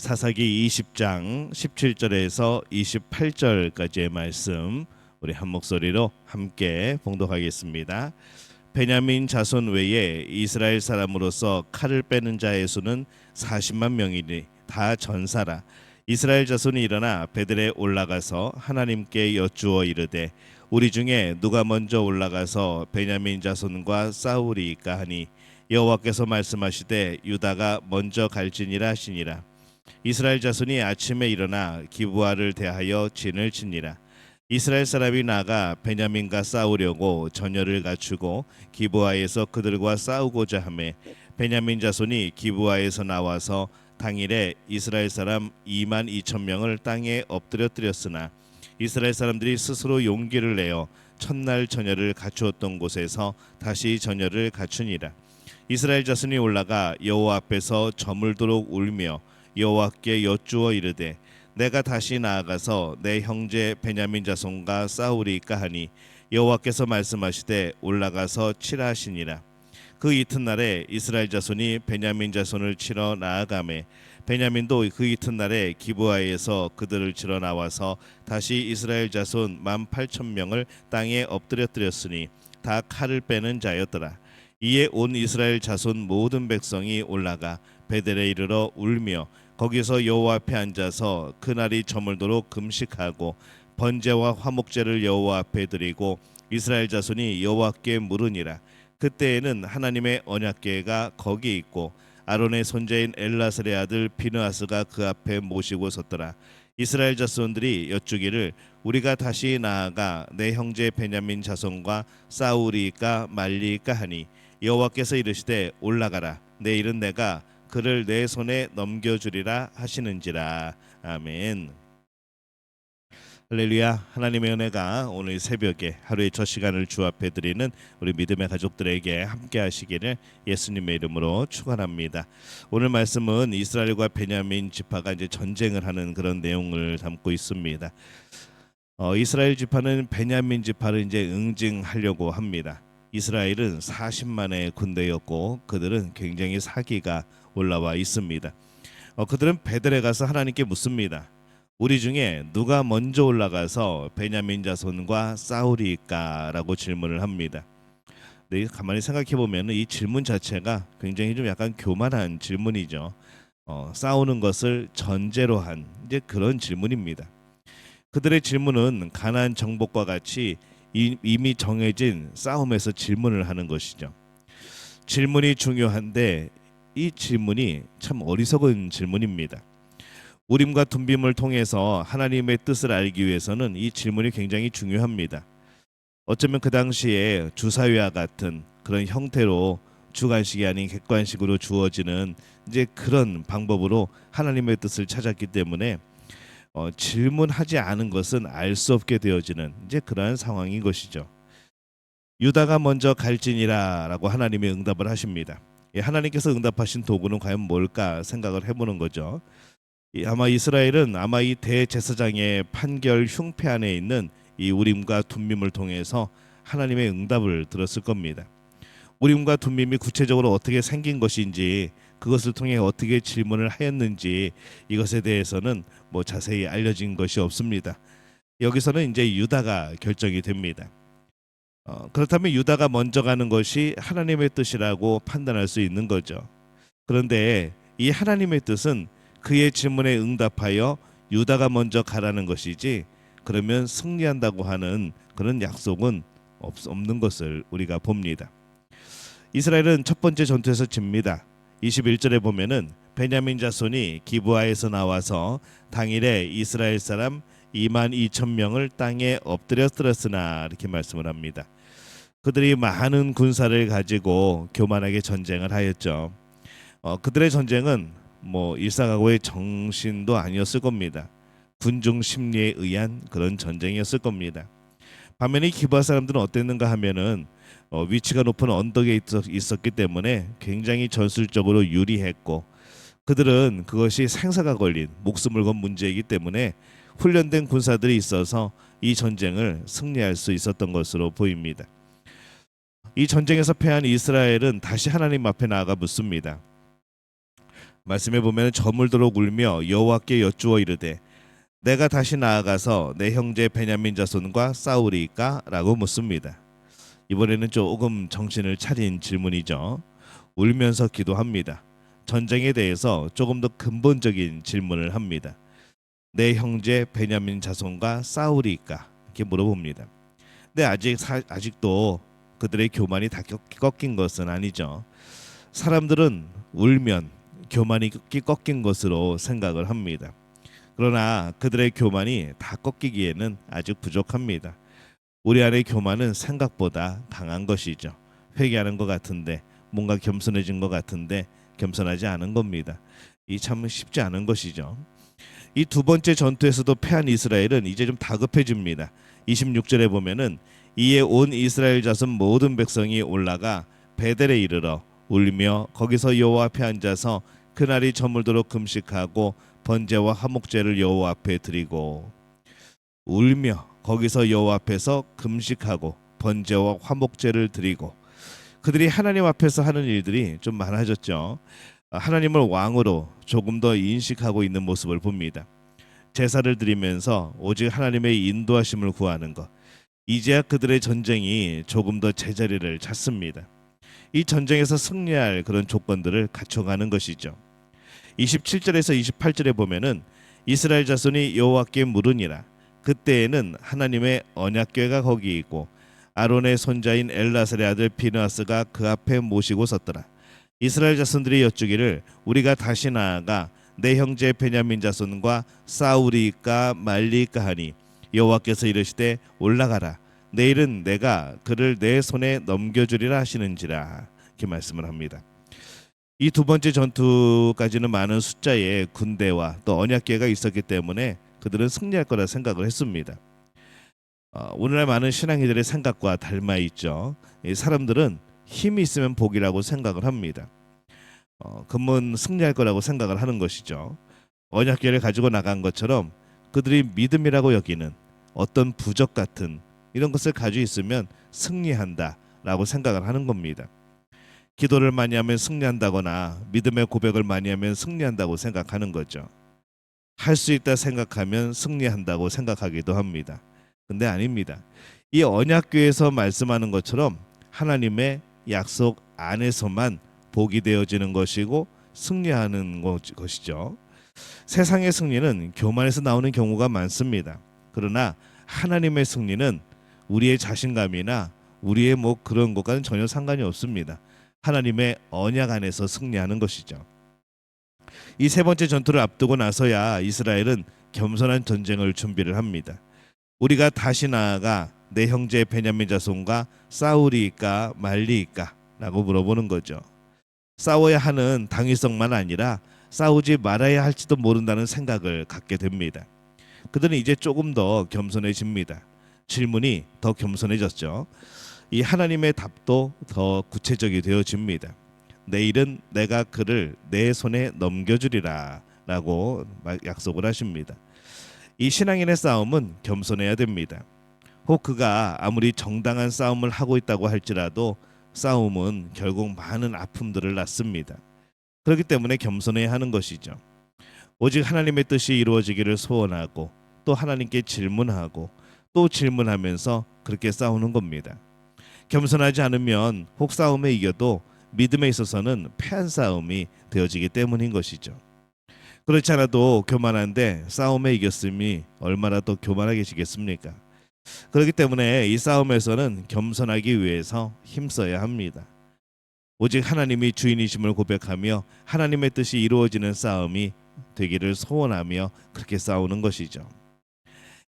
사사기 20장 17절에서 28절까지의 말씀 우리 한 목소리로 함께 봉독하겠습니다. 베냐민 자손 외에 이스라엘 사람으로서 칼을 빼는 자의 수는 40만 명이니 다 전사라. 이스라엘 자손이 일어나 베들에 올라가서 하나님께 여쭈어 이르되 우리 중에 누가 먼저 올라가서 베냐민 자손과 싸우리이까 하니 여호와께서 말씀하시되 유다가 먼저 갈지니라 하시니라. 이스라엘 자손이 아침에 일어나 기브아를 대하여 진을 치니라. 이스라엘 사람이 나가 베냐민과 싸우려고 전열을 갖추고 기브아에서 그들과 싸우고자 하매 베냐민 자손이 기브아에서 나와서 당일에 이스라엘 사람 2만 2천 명을 땅에 엎드려뜨렸으나 이스라엘 사람들이 스스로 용기를 내어 첫날 전열을 갖추었던 곳에서 다시 전열을 갖추니라. 이스라엘 자손이 올라가 여호와 앞에서 저물도록 울며 여호와께 여쭈어 이르되 내가 다시 나아가서 내 형제 베냐민 자손과 싸우리이까 하니 여호와께서 말씀하시되 올라가서 치라 하시니라. 그 이튿날에 이스라엘 자손이 베냐민 자손을 치러 나아가매 베냐민도 그 이튿날에 기브아에서 그들을 치러 나와서 다시 이스라엘 자손 18,000명을 땅에 엎드려뜨렸으니 다 칼을 빼는 자였더라. 이에 온 이스라엘 자손 모든 백성이 올라가 베델에 이르러 울며 거기서 여호와 앞에 앉아서 그날이 저물도록 금식하고 번제와 화목제를 여호와 앞에 드리고 이스라엘 자손이 여호와께 물으니라. 그때에는 하나님의 언약궤가 거기 있고 아론의 손자인 엘라살의 아들 비느하스가 그 앞에 모시고 섰더라. 이스라엘 자손들이 여쭈기를 우리가 다시 나아가 내 형제 베냐민 자손과 싸우리이까 말리이까 하니 여호와께서 이르시되 올라가라. 내일은 내가 그를 내 손에 넘겨주리라 하시는지라. 아멘. 할렐루야. 하나님의 은혜가 오늘 새벽에 하루의 첫 시간을 주 앞에 드리는 우리 믿음의 가족들에게 함께 하시기를 예수님의 이름으로 축원합니다. 오늘 말씀은 이스라엘과 베냐민 지파가 이제 전쟁을 하는 그런 내용을 담고 있습니다. 이스라엘 지파는 베냐민 지파를 이제 응징하려고 합니다. 이스라엘은 40만의 군대였고 그들은 굉장히 사기가 올라와 있습니다. 그들은 베들에 가서 하나님께 묻습니다. 우리 중에 누가 먼저 올라가서 베냐민 자손과 싸우리이까라고 질문을 합니다. 근데 가만히 생각해 보면 이 질문 자체가 굉장히 좀 약간 교만한 질문이죠. 싸우는 것을 전제로 한 이제 그런 질문입니다. 그들의 질문은 가나안 정복과 같이 이미 정해진 싸움에서 질문을 하는 것이죠. 질문이 중요한데 이 질문이 참 어리석은 질문입니다. 우림과 둠빔을 통해서 하나님의 뜻을 알기 위해서는 이 질문이 굉장히 중요합니다. 어쩌면 그 당시에 주사위와 같은 그런 형태로 주관식이 아닌 객관식으로 주어지는 이제 그런 방법으로 하나님의 뜻을 찾았기 때문에 질문하지 않은 것은 알 수 없게 되어지는 이제 그러한 상황인 것이죠. 유다가 먼저 갈지니라라고 하나님이 응답을 하십니다. 하나님께서 응답하신 도구는 과연 뭘까 생각을 해보는 거죠. 아마 이스라엘은 아마 이 대제사장의 판결 흉패 안에 있는 이 우림과 둠밈을 통해서 하나님의 응답을 들었을 겁니다. 우림과 둠밈이 구체적으로 어떻게 생긴 것인지 그것을 통해 어떻게 질문을 하였는지 이것에 대해서는 뭐 자세히 알려진 것이 없습니다. 여기서는 이제 유다가 결정이 됩니다. 그렇다면 유다가 먼저 가는 것이 하나님의 뜻이라고 판단할 수 있는 거죠. 그런데 이 하나님의 뜻은 그의 질문에 응답하여 유다가 먼저 가라는 것이지 그러면 승리한다고 하는 그런 약속은 없는 것을 우리가 봅니다. 이스라엘은 첫 번째 전투에서 집니다. 21절에 보면은 베냐민 자손이 기브아에서 나와서 당일에 이스라엘 사람 2만 2천 명을 땅에 엎드려뜨렸으나 이렇게 말씀을 합니다. 그들이 많은 군사를 가지고 교만하게 전쟁을 하였죠. 그들의 전쟁은 뭐 일사각오의 정신도 아니었을 겁니다. 군중 심리에 의한 그런 전쟁이었을 겁니다. 반면에 기브아 사람들은 어땠는가 하면은 위치가 높은 언덕에 있었기 때문에 굉장히 전술적으로 유리했고 그들은 그것이 생사가 걸린 목숨을 건 문제이기 때문에 훈련된 군사들이 있어서 이 전쟁을 승리할 수 있었던 것으로 보입니다. 이 전쟁에서 패한 이스라엘은 다시 하나님 앞에 나아가 묻습니다. 말씀에 보면 저물도록 울며 여호와께 여쭈어 이르되 내가 다시 나아가서 내 형제 베냐민 자손과 싸우리까라고 묻습니다. 이번에는 조금 정신을 차린 질문이죠. 울면서 기도합니다. 전쟁에 대해서 조금 더 근본적인 질문을 합니다. 내 형제 베냐민 자손과 싸우리까 이렇게 물어봅니다. 근데 아직도 그들의 교만이 다 꺾인 것은 아니죠. 사람들은 울면 교만이 꺾인 것으로 생각을 합니다. 그러나 그들의 교만이 다 꺾이기에는 아직 부족합니다. 우리 안의 교만은 생각보다 강한 것이죠. 회개하는 것 같은데 뭔가 겸손해진 것 같은데 겸손하지 않은 겁니다. 이 참 쉽지 않은 것이죠. 이 두 번째 전투에서도 패한 이스라엘은 이제 좀 다급해집니다. 26절에 보면은 이에 온 이스라엘 자손 모든 백성이 올라가 베델에 이르러 울며 거기서 여호와 앞에 앉아서 그날이 저물도록 금식하고 번제와 화목제를 여호와 앞에 드리고 울며 거기서 여호와 앞에서 금식하고 번제와 화목제를 드리고 그들이 하나님 앞에서 하는 일들이 좀 많아졌죠. 하나님을 왕으로 조금 더 인식하고 있는 모습을 봅니다. 제사를 드리면서 오직 하나님의 인도하심을 구하는 것. 이제야 그들의 전쟁이 조금 더 제자리를 찾습니다. 이 전쟁에서 승리할 그런 조건들을 갖춰가는 것이죠. 27절에서 28절에 보면은 이스라엘 자손이 여호와께 물으니라. 그때에는 하나님의 언약궤가 거기 있고 아론의 손자인 엘라살의 아들 비느하스가 그 앞에 모시고 섰더라. 이스라엘 자손들이 여쭈기를 우리가 다시 나아가 내 형제 베냐민 자손과 싸우리까 말리까 하니 여호와께서 이르시되 올라가라. 내일은 내가 그를 내 손에 넘겨주리라 하시는지라. 이렇게 말씀을 합니다. 이 두 번째 전투까지는 많은 숫자의 군대와 또 언약궤가 있었기 때문에 그들은 승리할 거라 생각을 했습니다. 오늘날 많은 신앙인들의 생각과 닮아 있죠. 이 사람들은 힘이 있으면 복이라고 생각을 합니다. 그러면 승리할 거라고 생각을 하는 것이죠. 언약궤를 가지고 나간 것처럼 그들이 믿음이라고 여기는 어떤 부적 같은 이런 것을 가지고 있으면 승리한다라고 생각을 하는 겁니다. 기도를 많이 하면 승리한다거나 믿음의 고백을 많이 하면 승리한다고 생각하는 거죠. 할 수 있다 생각하면 승리한다고 생각하기도 합니다. 근데 아닙니다. 이 언약궤에서 말씀하는 것처럼 하나님의 약속 안에서만 복이 되어지는 것이고 승리하는 것이죠. 세상의 승리는 교만에서 나오는 경우가 많습니다. 그러나 하나님의 승리는 우리의 자신감이나 우리의 그런 것과는 전혀 상관이 없습니다. 하나님의 언약 안에서 승리하는 것이죠. 이 세 번째 전투를 앞두고 나서야 이스라엘은 겸손한 전쟁을 준비를 합니다. 우리가 다시 나아가 내 형제 베냐민 자손과 싸우리까 말리까 라고 물어보는 거죠. 싸워야 하는 당위성만 아니라 싸우지 말아야 할지도 모른다는 생각을 갖게 됩니다. 그들은 이제 조금 더 겸손해집니다. 질문이 더 겸손해졌죠. 이 하나님의 답도 더 구체적이 되어집니다. 내일은 내가 그를 내 손에 넘겨주리라 라고 약속을 하십니다. 이 신앙인의 싸움은 겸손해야 됩니다. 혹 그가 아무리 정당한 싸움을 하고 있다고 할지라도 싸움은 결국 많은 아픔들을 낳습니다. 그렇기 때문에 겸손해야 하는 것이죠. 오직 하나님의 뜻이 이루어지기를 소원하고 또 하나님께 질문하고 또 질문하면서 그렇게 싸우는 겁니다. 겸손하지 않으면 혹 싸움에 이겨도 믿음에 있어서는 패한 싸움이 되어지기 때문인 것이죠. 그렇지 않아도 교만한데 싸움에 이겼음이 얼마나 더 교만하게지겠습니까? 그렇기 때문에 이 싸움에서는 겸손하기 위해서 힘써야 합니다. 오직 하나님이 주인이심을 고백하며 하나님의 뜻이 이루어지는 싸움이 되기를 소원하며 그렇게 싸우는 것이죠.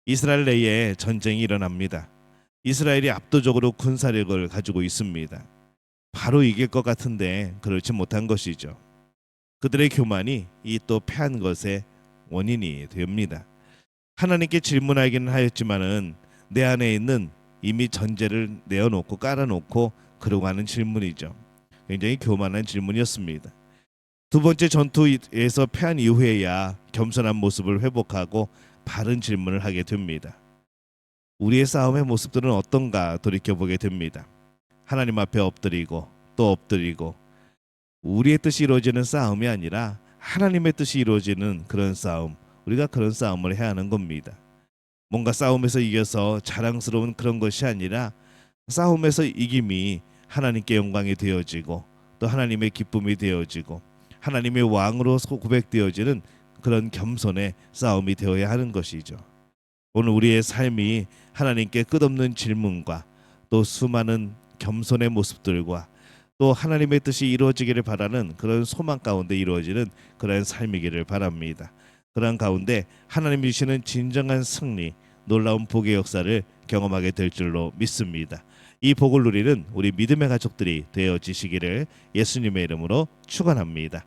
이스라엘 내에 전쟁이 일어납니다. 이스라엘이 압도적으로 군사력을 가지고 있습니다. 바로 이길 것 같은데 그렇지 못한 것이죠. 그들의 교만이 이 또 패한 것의 원인이 됩니다. 하나님께 질문하기는 하였지만은 내 안에 있는 이미 전제를 내어놓고 깔아놓고 그러고 하는 질문이죠. 굉장히 교만한 질문이었습니다. 두 번째 전투에서 패한 이후에야 겸손한 모습을 회복하고 바른 질문을 하게 됩니다. 우리의 싸움의 모습들은 어떤가 돌이켜보게 됩니다. 하나님 앞에 엎드리고 또 엎드리고 우리의 뜻이 이루어지는 싸움이 아니라 하나님의 뜻이 이루어지는 그런 싸움, 우리가 그런 싸움을 해야 하는 겁니다. 뭔가 싸움에서 이겨서 자랑스러운 그런 것이 아니라 싸움에서 이김이 하나님께 영광이 되어지고 또 하나님의 기쁨이 되어지고 하나님의 왕으로 고백되어지는 그런 겸손의 싸움이 되어야 하는 것이죠. 오늘 우리의 삶이 하나님께 끝없는 질문과 또 수많은 겸손의 모습들과 또 하나님의 뜻이 이루어지기를 바라는 그런 소망 가운데 이루어지는 그런 삶이기를 바랍니다. 그런 가운데 하나님이 주시는 진정한 승리, 놀라운 복의 역사를 경험하게 될 줄로 믿습니다. 이 복을 누리는 우리 믿음의 가족들이 되어지시기를 예수님의 이름으로 축원합니다.